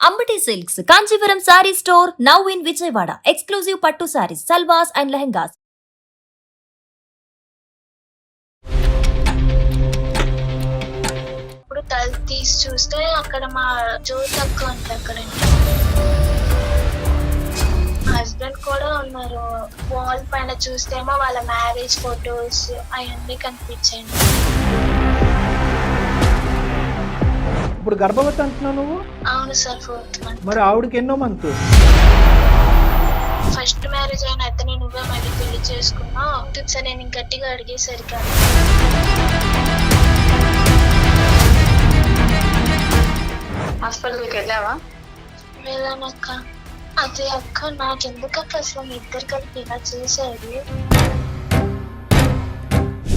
Ambati Silks, Kanchivaram Saree Store, now in Vijayawada. Exclusive Pattu Sarees, Salwas and Lehengas. ఇప్పుడు తల తీసి చూస్తే అక్కడ మా జ్యోతి అక్క ఉంది అక్కడ. హస్బెండ్ కూడా ఉన్నారు. వాల్ పైన చూస్తేమో వాళ్ళ మ్యారేజ్ ఫొటోస్ అవన్నీ కనిపించాయి. ఇప్పుడు గర్భవతి అంటున్నావు నువ్వు? అవును సార్, 4th month. మరి ఆవిడకి ఎన్నో మంత్? ఫస్ట్ మ్యారేజ్ అయిన అతని నువ్వే మళ్ళీ పెళ్లి చేసుకున్నావు. సార్ నేను గట్టిగా అడిగేసరికి హాస్పిటల్కి వెళ్ళావా? వెళ్ళానక్క. అదే అక్క, నాకెందుకు అక్క అసలు మీ ఇద్దరు కలిపి ఇలా చేసేది?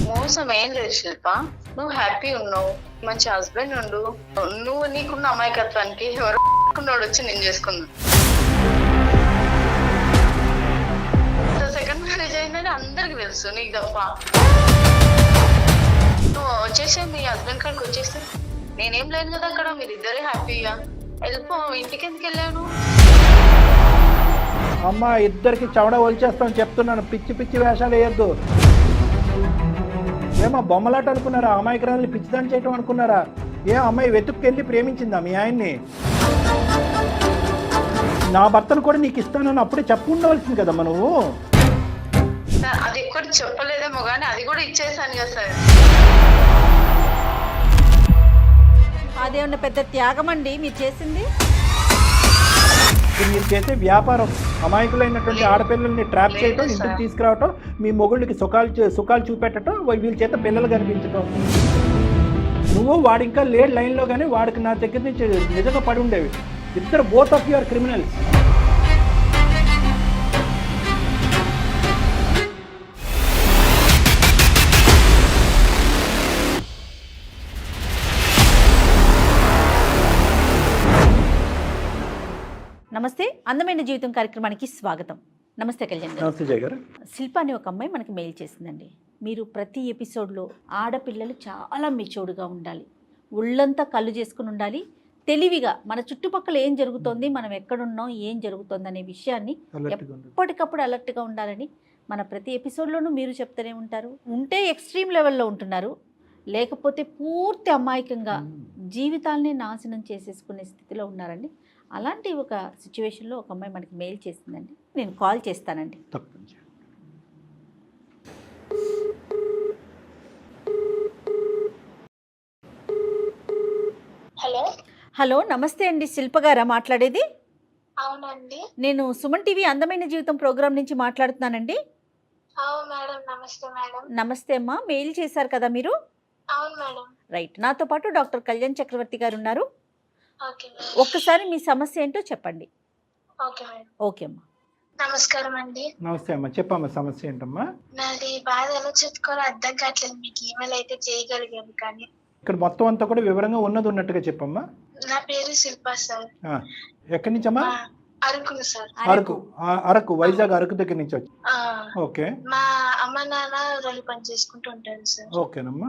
మోసం ఏం లేదు శిల్ప, నువ్వు హ్యాపీ ఉన్నావు, మంచి హస్బెండ్ ఉండు. నువ్వు నీకున్న అమాయకత్వానికి ఎవరు వచ్చి నేను చేసుకున్నా. సెకండ్ మ్యారేజ్ అయిందని అందరికి తెలుసు, నీకు తప్ప. నువ్వు వచ్చేసి మీ హస్బెండ్ కాడికి వచ్చేస్తే నేనేం లేదు కదా అక్కడ, మీరిద్దరే హ్యాపీగా వెళ్ళిపో. ఇంటికి ఎందుకు వెళ్ళాను? అమ్మ, ఇద్దరికి చెవడ ఒలిచేస్తామని చెప్తున్నాను. పిచ్చి పిచ్చి వేషాలు వేయద్దు. ఏమో బొమ్మలాట అనుకున్నారా? అమాయకురాలని పిచ్చిదాన్ని చేయటం అనుకున్నారా? ఏ అమ్మాయి వెతుక్కెళ్ళి ప్రేమించిందా మీ ఆయన్ని? నా భర్తను కూడా నీకు ఇస్తానని అప్పుడే చెప్పు ఉండవలసింది కదమ్మా నువ్వు. అది కూడా చెప్పలేదేమో కానీ అది కూడా ఇచ్చేసాను కదా సార్. అదేమన్నా పెద్ద త్యాగం అండి మీరు చేసింది? మీరు చేసే వ్యాపారం అమాయకులైనటువంటి ఆడపిల్లల్ని ట్రాప్ చేయటం, ఇంటికి తీసుకురావటం, మీ మొగుళ్ళకి సుఖాలు చూపెట్టడం, వీళ్ళ చేత పిల్లలు కనిపించటం. నువ్వు వాడు ఇంకా లేట్ లైన్లో కానీ వాడికి నా దగ్గర నుంచి నిజంగా పడి ఉండేవి. ఇద్దరు బోత్ ఆఫ్ యువర్ క్రిమినల్స్. నమస్తే, అందమైన జీవితం కార్యక్రమానికి స్వాగతం. నమస్తే కళ్యాణ్ గారు. నమస్తే జయ గారు. శిల్ప అనే ఒక అమ్మాయి మనకి మెయిల్ చేసిందండి. మీరు ప్రతి ఎపిసోడ్లో ఆడపిల్లలు చాలా మెచ్యూర్డ్గా ఉండాలి, ఒళ్ళంతా కళ్ళు చేసుకుని ఉండాలి, తెలివిగా మన చుట్టుపక్కల ఏం జరుగుతోంది, మనం ఎక్కడున్నాం, ఏం జరుగుతోంది అనే విషయాన్ని ఎప్పటికప్పుడు అలర్ట్గా ఉండాలని మన ప్రతి ఎపిసోడ్లోనూ మీరు చెప్తూనే ఉంటారు. ఉంటే ఎక్స్ట్రీమ్ లెవెల్లో ఉంటున్నారు, లేకపోతే పూర్తి అమాయకంగా జీవితాలనే నాశనం చేసేసుకునే స్థితిలో ఉన్నారండి. అలాంటి ఒక సిచ్యువేషన్లో ఒక అమ్మాయి మనకి మెయిల్ చేసిందండి. నేను కాల్ చేస్తానండి. హలో. హలో, నమస్తే అండి. శిల్ప గారా మాట్లాడేది? అవునండి. నేను సుమన్ టీవీ అందమైన జీవితం ప్రోగ్రాం నుంచి మాట్లాడుతున్నానండి. అవును మేడం. నమస్తే మేడం. నమస్తే అమ్మా, మెయిల్ చేశారు కదా మీరు? అవును మేడం. రైట్, నాతో పాటు డాక్టర్ కళ్యాణ్ చక్రవర్తి గారు ఉన్నారు. Okay madam. ఒక్కసారి మీ సమస్య ఏంటో చెప్పండి. Okay madam. ఓకే అమ్మా. నమస్కారం అండి. నమస్తే అమ్మా, చెప్పమ్మా సమస్య ఏంటమ్మా? నాది బాధ ఎలా చెప్పుకోవాలో అర్థం కావట్లేదు. మీకు ఈమెయిల్ అయితే చేయగలిగాను కానీ ఇక్కడ మొత్తం అంతా కూడా వివరంగా ఉన్నట్టుగా చెప్పమ్మా. నా పేరు శిల్ప సార్. ఎక్కడి నుంచమ్మా? అరకును సార్. అరకు, వైజాగ్ అరకు దగ్గర నుంచి వచ్చి. ఓకే. మా అమ్మ నాన్న రొల్లు పని చేసుకుంటూ ఉంటారు సార్. ఓకేనమ్మా.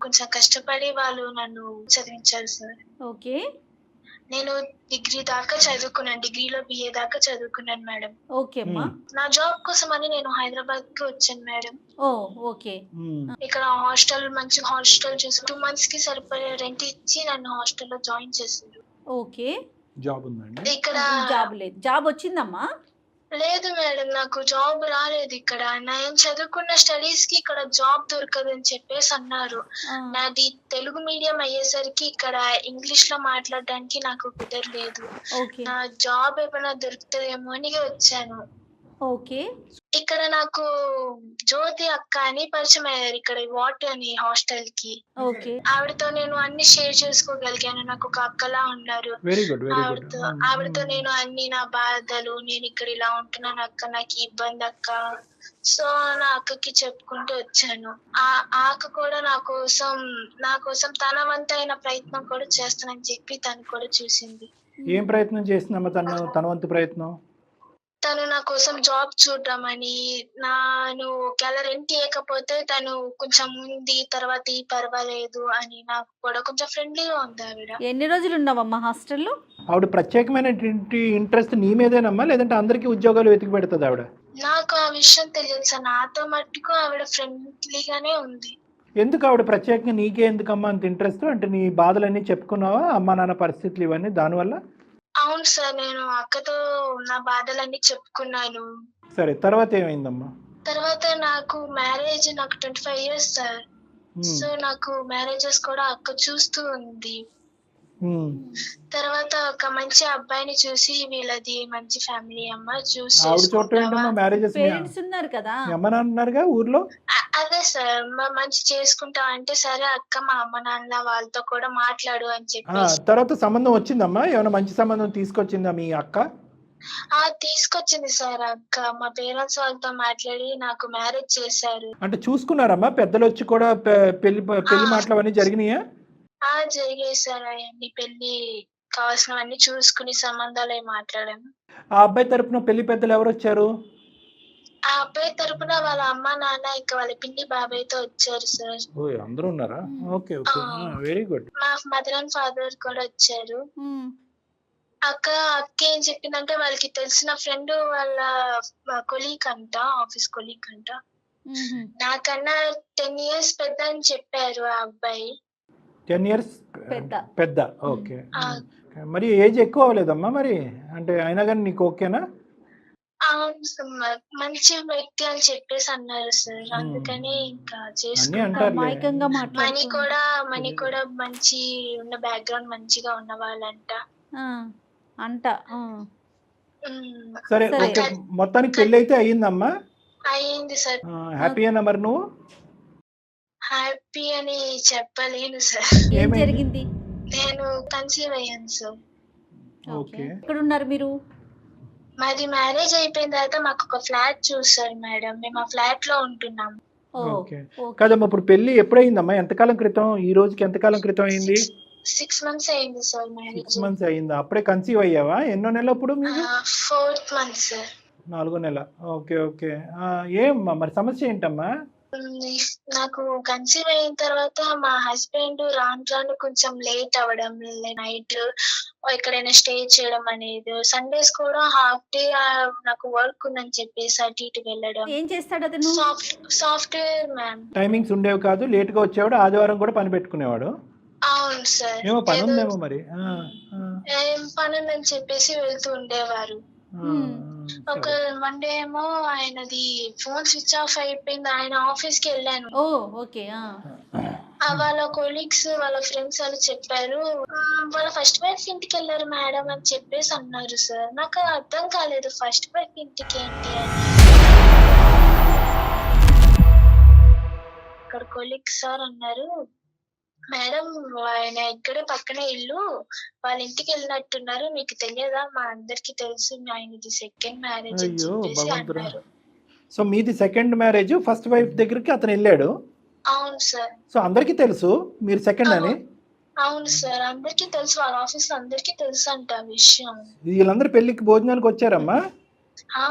కొంచెం కష్టపడి వాళ్ళు నన్ను చదివించారు సార్. ఓకే. నేను డిగ్రీ దాకా చదువుకున్నాను, డిగ్రీలో BA దాకా చదువుకున్నాను మేడం. ఓకే అమ్మా. నా జాబ్ కోసం అని నేను హైదరాబాద్ కి వచ్చాను మేడం. ఓకే. ఇక్కడ హాస్టల్, మంచి హాస్టల్ చూసి 2 months కి సరిపడే రెంట్ ఇచ్చి నన్ను హాస్టల్లో జాయిన్ చేశారు. ఓకే. జాబ్ ఉందండి ఇక్కడ? జాబ్ లేదు. జాబ్ వచ్చిందమ్మా? లేదు మేడం, నాకు జాబ్ రాలేదు ఇక్కడ. నేను చదువుకున్న స్టడీస్ కి ఇక్కడ జాబ్ దొరకదు అని చెప్పేసి అన్నారు. నాది తెలుగు మీడియం అయ్యేసరికి ఇక్కడ ఇంగ్లీష్ లో మాట్లాడడానికి నాకు కుదరలేదు. నా జాబ్ ఏమైనా దొరుకుతుందేమో అని వచ్చాను. ఓకే. ఇక్కడ నాకు జ్యోతి అక్క అని పరిచయం అయ్యారు ఇక్కడ వాట్ అని హాస్టల్ కి. ఓకే. ఆవిడతో నేను అన్ని షేర్ చేసుకోగలిగాను. నాకు ఒక అక్కలా ఉన్నారు. ఆవిడతో నేను అన్ని నా బాధలు, నేను ఇక్కడ ఇలా ఉంటున్నాను అక్క, నాకు ఇబ్బంది అక్క, సో నా అక్కకి చెప్పుకుంటూ వచ్చాను. ఆ అక్క కూడా నా కోసం తన వంతైన ప్రయత్నం కూడా చేస్తానని చెప్పి తను కూడా చూసింది. ఏం ప్రయత్నం చేసిందమ్మా తన వంతు ప్రయత్నం? తను నా కోసం జాబ్ చూడమని, నేను ఒకవేళ రెంట్ ఇవ్వకపోతే తను కొంచెం ఉంది, తర్వాత పర్వాలేదు అని నాకు కూడా కొంచెం ఫ్రెండ్లీగా ఉంది ఆవిడ. ఎన్ని రోజులు ఉన్నావమ్మా హాస్టల్లో? ఆవిడ ప్రత్యేకమైన ఇంట్రెస్ట్ నీ మీదేనమ్మా, లేదంటే అందరికీ ఉద్యోగాలు వెతికి పెడుతుంది ఆవిడ? నాకు ఆ విషయం తెలియదు సార్. నాతో మట్టుకు ఆవిడ ఫ్రెండ్లీగానే ఉంది. ఎందుకు ఆవిడ ప్రత్యేకంగా నీకే ఎందుకమ్మా అంత ఇంట్రెస్ట్? అంటే నీ బాధలన్నీ చెప్పుకున్నావా, అమ్మా నాన్న పరిస్థితులు ఇవన్నీ దానివల్ల? అవును సార్, నేను అక్కతో నా బాధలన్నీ చెప్పుకున్నాను. సరే, తర్వాత ఏమైందమ్మా? తర్వాత నాకు 25 years సార్. సో నాకు మ్యారేజెస్ కూడా అక్క చూస్తూ ఉంది. తర్వాత ఒక మంచి అబ్బాయిని చూసి, వీళ్ళది మంచి ఫ్యామిలీ అమ్మ, చూసి ఆవిడ చూడటం మ్యారేజెస్ పేరెంట్స్ ఉన్నారు కదా, అమ్మ నాన్న ఉన్నారుగా ఊర్లో. అదే సార్, మంచి చేసుకుంటా అంటే సరే అక్క, మా అమ్మ నాన్న వాళ్ళతో కూడా మాట్లాడు అని చెప్పి. తర్వాత సంబంధం వచ్చిందమ్మా? ఏమైనా మంచి సంబంధం తీసుకొచ్చిందా మీ అక్క? తీసుకొచ్చింది సార్ అక్క. మా పేరెంట్స్ వాళ్ళతో మాట్లాడి నాకు మ్యారేజ్ చేశారు. అంటే చూసుకున్నారమ్మా పెద్దలు వచ్చి కూడా? పెళ్లి మాటలు అవన్నీ జరిగినాయా? జరిగాయి సార్. అవన్నీ పెళ్లి కావాల్సినవన్నీ చూసుకుని సంబంధాలు అవి మాట్లాడాము. ఆ అబ్బాయి తరపున పెళ్లి పెద్దలు ఎవరు వచ్చారు? ఆ అబ్బాయి తరపున వాళ్ళ అమ్మ నాన్న, ఇంకా వాళ్ళ పిన్ని బాబాయ్తో వచ్చారు సార్. అందరూ ఉన్నారా? Okay okay, very good. మా మదర్ అండ్ ఫాదర్ కూడా వచ్చారు. అక్క ఏం చెప్పిందంటే, వాళ్ళకి తెలిసిన ఫ్రెండ్ వాళ్ళ కొలీగ్ అంట, ఆఫీస్ కొలీగ్ అంట. నాకన్నా 10 years పెద్ద అని చెప్పారు ఆ అబ్బాయి. 10 years పెద్ద. ఓకే, మరి ఏజ్ ఎక్కువ అవ్వలేదమ్మా మరి? అంటే అయినా కానీ నీకు ఓకేనా? అవును, మంచి వ్యక్తి అని చెప్పేసి అన్నారు సార్. అందుకని ఇంకా చేసుకున్నాం. మనీ కూడా మంచి ఉన్న బ్యాక్గ్రౌండ్ మంచిగా ఉన్న వాళ్ళంట అంట. సరే, ఓకే, మొత్తానికి పెళ్లి అయితే అయ్యిందమ్మా? అయ్యింది సార్. హ్యాపీ అన్న మరి నువ్వు? హ్యాపీ అని చెప్పలేను సార్. ఏం జరిగింది? నేను కన్సీవ్ అయ్యాను సార్. ఓకే, ఎక్కడ ఉన్నారు మీరు? మాది మ్యారేజ్ అయిపోయిన తర్వాత మాకు ఒక ఫ్లాట్ చూసారు మేడం. మేము ఆ ఫ్లాట్ లో ఉంటున్నాం. ఓకే, కదమ్మా ఇప్పుడు పెళ్లి ఎప్పుడైందమ్మా? ఎంతకాలం క్రితం? ఈ రోజుకి ఎంతకాలం క్రితం అయింది? 6 months అయింది సార్ మ్యారేజ్. 6 months అయిందా? అప్పుడే కన్సీవ్ అయ్యావా? ఎన్నో నెల అప్పుడు? 4th month sir. 4వ నెల. ఓకే ఓకే, ఏమ్మా మరి సమస్య ఏంటమ్మా? నాకు కన్సీవ్ అయిన తర్వాత మా హస్బెండ్ రాను కొంచెం లేట్ అవ్వడం, నైట్ ఎక్కడైనా స్టే చేయడం అనేది, సండేస్ కూడా హాఫ్ డే నాకు వర్క్ ఉందని చెప్పేసి అటు ఇటు వెళ్ళడం. ఏం చేస్తాడు అతను? Software ma'am. టైమింగ్స్ ఉండేవి కాదు, లేట్ గా వచ్చేవాడు, ఆదివారం కూడా పని పెట్టుకునేవాడు. అవును సార్. ఏమో పని ఉందేమో మరి. ఏం పని ఉందని చెప్పేసి వెళ్తూ ఉండేవారు. ఒక వన్ డే ఏమో ఆయనది ఫోన్ స్విచ్ ఆఫ్ అయిపోయింది. ఆయన ఆఫీస్ కి వెళ్ళాను. వాళ్ళ కొలీగ్స్, వాళ్ళ ఫ్రెండ్స్ వాళ్ళు చెప్పారు, వాళ్ళ ఫస్ట్ వైఫ్ ఇంటికి వెళ్ళారు మేడం అని చెప్పేసి అన్నారు సార్. నాకు అర్థం కాలేదు ఫస్ట్ వైఫ్ ఇంటికి ఏంటి అని. అక్కడ కొలీగ్స్ సార్ అన్నారు, మేడం ఆయన ఇక్కడే పక్కనే ఇల్లు, వాళ్ళ ఇంటికి వెళ్ళినట్టున్నారు, మీకు తెలియదా? మా అందరికి తెలుసు, ఆయనది సెకండ్ మ్యారేజ్ అని చెప్పేసి అన్నారు. సో మీది సెకండ్ మ్యారేజ్, ఫస్ట్ వైఫ్ దగ్గరికి అతను వెళ్ళాడు? అవును సార్. సో అందరికి తెలుసు మీరు సెకండ్ అని? అవును సార్, అందరికి తెలుసు, వాళ్ళ ఆఫీస్ లో అందరికి తెలుసు అంట ఆ విషయం. వీళ్ళందరూ పెళ్లికి భోజనానికి వచ్చారమ్మా?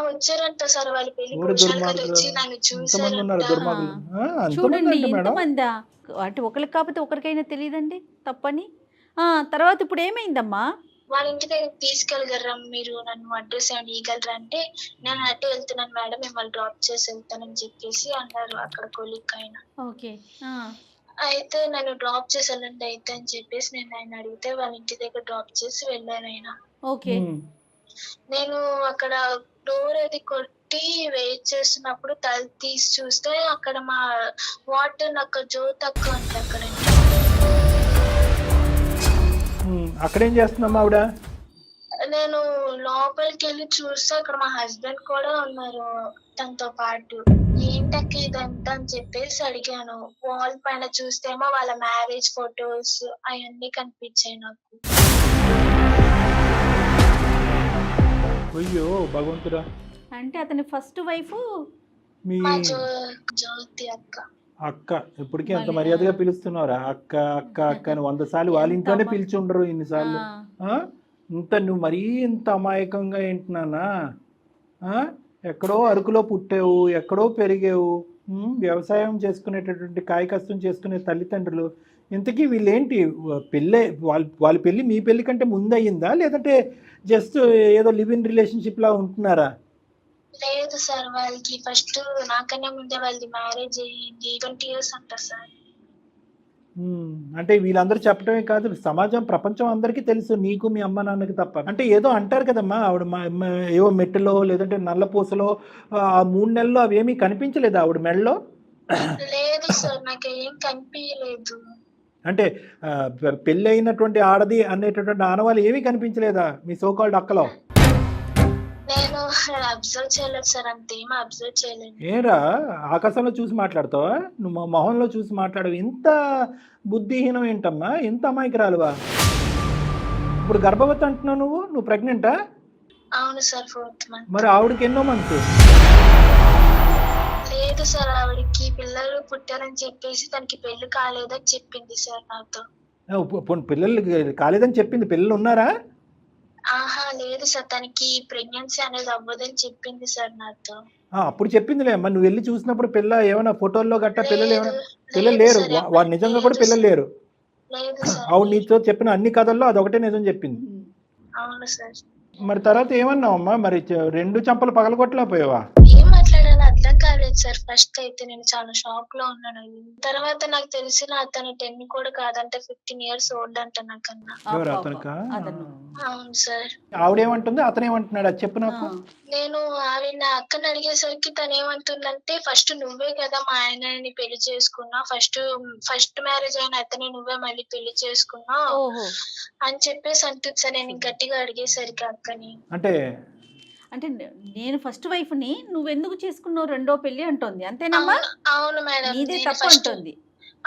వచ్చారంట సార్. వాళ్ళ పెళ్లికి వచ్చి నన్ను చూసారంట. చూడండి ఎంతమందా, అంటే ఒకరికి కాకపోతే ఒకరికైనా తెలియదండి తప్పని. తర్వాత ఇప్పుడు ఏమైందమ్మా? వాళ్ళ ఇంటి దగ్గర తీసుకెళ్ళగలరా మీరు, నన్ను అడ్రస్ ఏమైనా ఇవ్వగలరా అంటే, నేను అట్టే వెళ్తున్నాను మేడం, మిమ్మల్ని డ్రాప్ చేసి వెళ్తానని చెప్పేసి అన్నారు అక్కడ కొలీగ్ ఆయన. ఓకే, అయితే నన్ను డ్రాప్ చేసి వెళ్ళండి అయితే అని చెప్పేసి నేను ఆయన అడిగితే వాళ్ళ ఇంటి దగ్గర డ్రాప్ చేసి వెళ్ళారు ఆయన. ఓకే, నేను అక్కడ డోర్ అది కొట్టి వెయిట్ చేస్తున్నప్పుడు తల తీసి చూస్తే అక్కడ మా వాటర్ అక్క జ్యోతి అక్క అంటే అక్కడ. అక్కడేం చేస్తున్నామ్మా ఆవిడ? నేను లోపలికి వెళ్ళి చూస్తే అక్కడ మా హస్బెండ్ కూడా ఉన్నారు తనతో పాటు. ఏంటక్క ఇదంతా అని చెప్పేసి అడిగాను. వాల్ పైన చూస్తేమో వాళ్ళ మ్యారేజ్ ఫొటోస్ అవన్నీ కనిపించాయి నాకు. అయ్యో భగవంతుడా. అంటే అతని ఫస్ట్ వైఫ్ జ్యోతి అక్క. అక్క ఇప్పటికీ అంత మర్యాదగా పిలుస్తున్నారా? అక్క అక్క అక్క అని 100 సార్లు వాళ్ళ ఇంట్లోనే పిలిచి ఉండరు ఇన్నిసార్లు. ఇంత నువ్వు మరీ ఇంత అమాయకంగా ఏంటున్నానా? ఎక్కడో అరకులో పుట్టావు, ఎక్కడో పెరిగావు, వ్యవసాయం చేసుకునేటటువంటి కాయ కష్టం చేసుకునే తల్లిదండ్రులు. ఇంతకీ వీళ్ళేంటి పెళ్ళే వాళ్ళ పెళ్ళి మీ పెళ్ళి కంటే ముందు అయ్యిందా, లేదంటే జస్ట్ ఏదో లివ్ ఇన్ రిలేషన్షిప్ లా ఉంటున్నారా? లేదు సార్, వాళ్ళకి ఫస్ట్ నాకన్నా ముందే వాళ్ళది మ్యారేజ్ అయ్యింది. 20 years అంట సార్. అంటే వీళ్ళందరూ చెప్పడమే కాదు, సమాజం ప్రపంచం అందరికీ తెలుసు, నీకు మీ అమ్మ నాన్నకి తప్ప. అంటే ఏదో అంటారు కదమ్మా, ఆవిడ ఏవో మెట్టులో లేదంటే నల్లపూసలో ఆ 3 నెలల్లో అవేమీ కనిపించలేదు ఆవిడ మెడలో? లేదు సార్, నాకు ఏం కనిపించలేదు. అంటే పెళ్ళి అయినటువంటి ఆడది అనేటటువంటి ఆనవాళ్ళు ఏమీ కనిపించలేదా మీ సోకాల్డ్ అక్కలో? నేను అబ్జర్వ్ చేయలేదు సార్, అంతేమీ అబ్జర్వ్ చేయలేదు. ఏరా ఆకాశంలో చూసి మాట్లాడతావా? నువ్వు మా మొహంలో చూసి మాట్లాడవు. ఇంత బుద్ధిహీనం ఏంటమ్మా, ఇంత అమాయకురాలువా? ఇప్పుడు గర్భవతి అంటున్నావు, నువ్వు ప్రెగ్నెంటా? అవును సార్, 4th month. మరి ఆవిడకి ఎన్నో మంత్? లేదు సార్, ఆవిడకి పిల్లలు పుట్టారని చెప్పేసి తనకి పెళ్లి కాలేదని చెప్పింది సార్ నాతో. పిల్లలు కాలేదని చెప్పింది, పిల్లలు ఉన్నారా? ఆహా లేదు సార్, తనకి ప్రెగ్నెన్సీ అనేది అవ్వదని చెప్పింది సార్ నాతో. అప్పుడు చెప్పిందిలే అమ్మా, నువ్వు వెళ్ళి చూసినప్పుడు పిల్ల ఏమైనా ఫోటోల్లో గట్టా పిల్లలు ఏమైనా? పిల్లలు లేరు, వాడు నిజంగా కూడా పిల్లలు లేరు. లేదు సార్. ఆవిడ నీతో చెప్పిన అన్ని కథల్లో అదొకటే నిజం చెప్పింది. అవును సార్. మరి తర్వాత ఏమన్నావమ్మా? మరి 2 చంపలు పగలగొట్టలేకపోయావా? ఏం మాట్లాడాలో అర్థం కాలేదు సార్. ఫస్ట్ అయితే నేను చాలా షాక్ లో ఉన్నాను. తర్వాత నాకు తెలిసిన అతను 10 కూడా కాదంటే 15 years ఓల్డ్ అంట నాకన్నా. ఎవరు అతనికా? అవును సార్. ఆవిడేమంటుంది, అతనేమంటున్నాడు అది చెప్పు నాకు. నేను ఆవిడ అక్కని అడిగేసరికి తను ఏమంటుందంటే, ఫస్ట్ నువ్వే కదా మా ఆయనని పెళ్లి చేసుకున్నా, ఫస్ట్ మ్యారేజ్ అయిన అతనే నువ్వే మళ్ళీ పెళ్లి చేసుకున్నావు అని చెప్పేసి అంటుంది సార్. నేను గట్టిగా అడిగేసరికి అక్కని, అంటే నేను ఫస్ట్ వైఫ్ ని నువ్వెందుకు చేసుకున్నావు రెండో పెళ్లి అంటోంది, అంతేనమ్మా? అవును మేడం, నీదే తప్పు అంటుంది.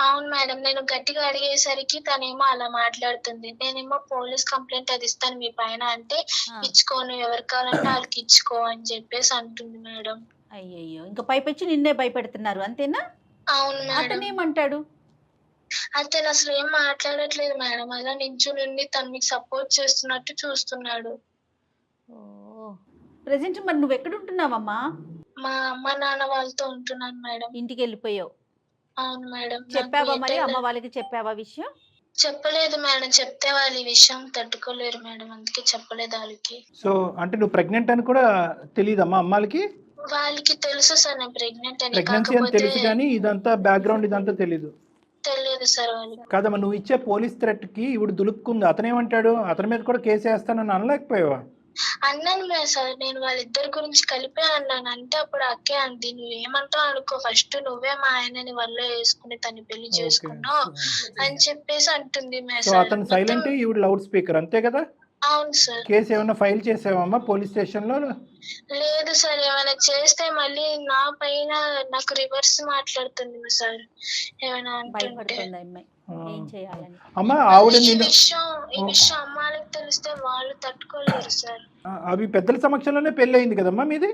అవును మేడం, నేను గట్టిగా అడిగేసరికి తనేమో అలా మాట్లాడుతుంది. నేనేమో పోలీస్ కంప్లైంట్ అది ఇస్తాను మీ పైన అంటే, ఇచ్చుకోను, ఎవరు కావాలంటే వాళ్ళకి ఇచ్చుకో అని చెప్పేసి అంటుంది మేడం. అయ్యయ్యో, ఇంకా పైపెచ్చి నిన్నే భయపెడుతున్నారు అంతేనా? అవును మేడం. అతనేమంటాడు? అతను అసలు ఏం మాట్లాడట్లేదు మేడం, అలా నించుని తను మీకు సపోర్ట్ చేస్తున్నట్టు చూస్తున్నాడు. ప్రెసెంట్ మరి నువ్వు ఎక్కడ ఉంటున్నావమ్మా? మా అమ్మ నాన్న వాళ్ళతో ఉంటున్నాను మేడం. ఇంటికి వెళ్ళిపోయావు? అవును మేడం. చెప్పావా మరి అమ్మ వాళ్ళకి? చెప్పావా విషయం? చెప్పలేదు మేడం, చెప్తే వాళ్ళు ఈ విషయం తట్టుకోలేరు మేడం, అందుకే చెప్పలేదు వాళ్ళకి. సో అంటే నువ్వు ప్రెగ్నెంట్ అని కూడా తెలియదమ్మా అమ్మాలకి? వాళ్ళకి తెలుసు సార్ నేను ప్రెగ్నెంట్ అని, ప్రెగ్నెన్సీ అని తెలుసు కానీ ఇదంతా బ్యాక్గ్రౌండ్ ఇదంతా తెలీదు. తెలియదు సార్ వాళ్ళకి. కాదమ్మా, నువ్వు ఇచ్చే పోలీస్ థ్రెట్ కి ఇప్పుడు దులుపుకుంది. అతనేమంటాడు? అతని మీద కూడా కేసు వేస్తానని అనలేకపోయావా? అన్నాను సార్, నేను వాళ్ళిద్దరి గురించి కలిపే అన్నాను. అంటే అప్పుడు అక్కే అంది, నువ్వేమంటావు అనుకో, ఫస్ట్ నువ్వే మా ఆయనని వల్ల వేసుకుని తను పెళ్లి చేసుకున్నావు అని చెప్పేసి అంటుంది. అతను సైలెంట్, ఈవిడ లౌడ్ స్పీకర్, అంతే కదా? అవును సార్. కేసు ఏమైనా ఫైల్ చేసావమ్మా పోలీస్ స్టేషన్ లో? లేదు సార్, ఏమైనా చేస్తే మళ్ళీ నా పైన నాకు రివర్స్ మాట్లాడుతుంది సార్. ఏమైనా అంటే అమ్మా ఆవిడ ఈ విషయం అమ్మాయికి తెలిస్తే వాళ్ళు తట్టుకోలేరు సార్. అవి పెద్దల సమక్షంలోనే పెళ్లి అయింది కదమ్మా మీది?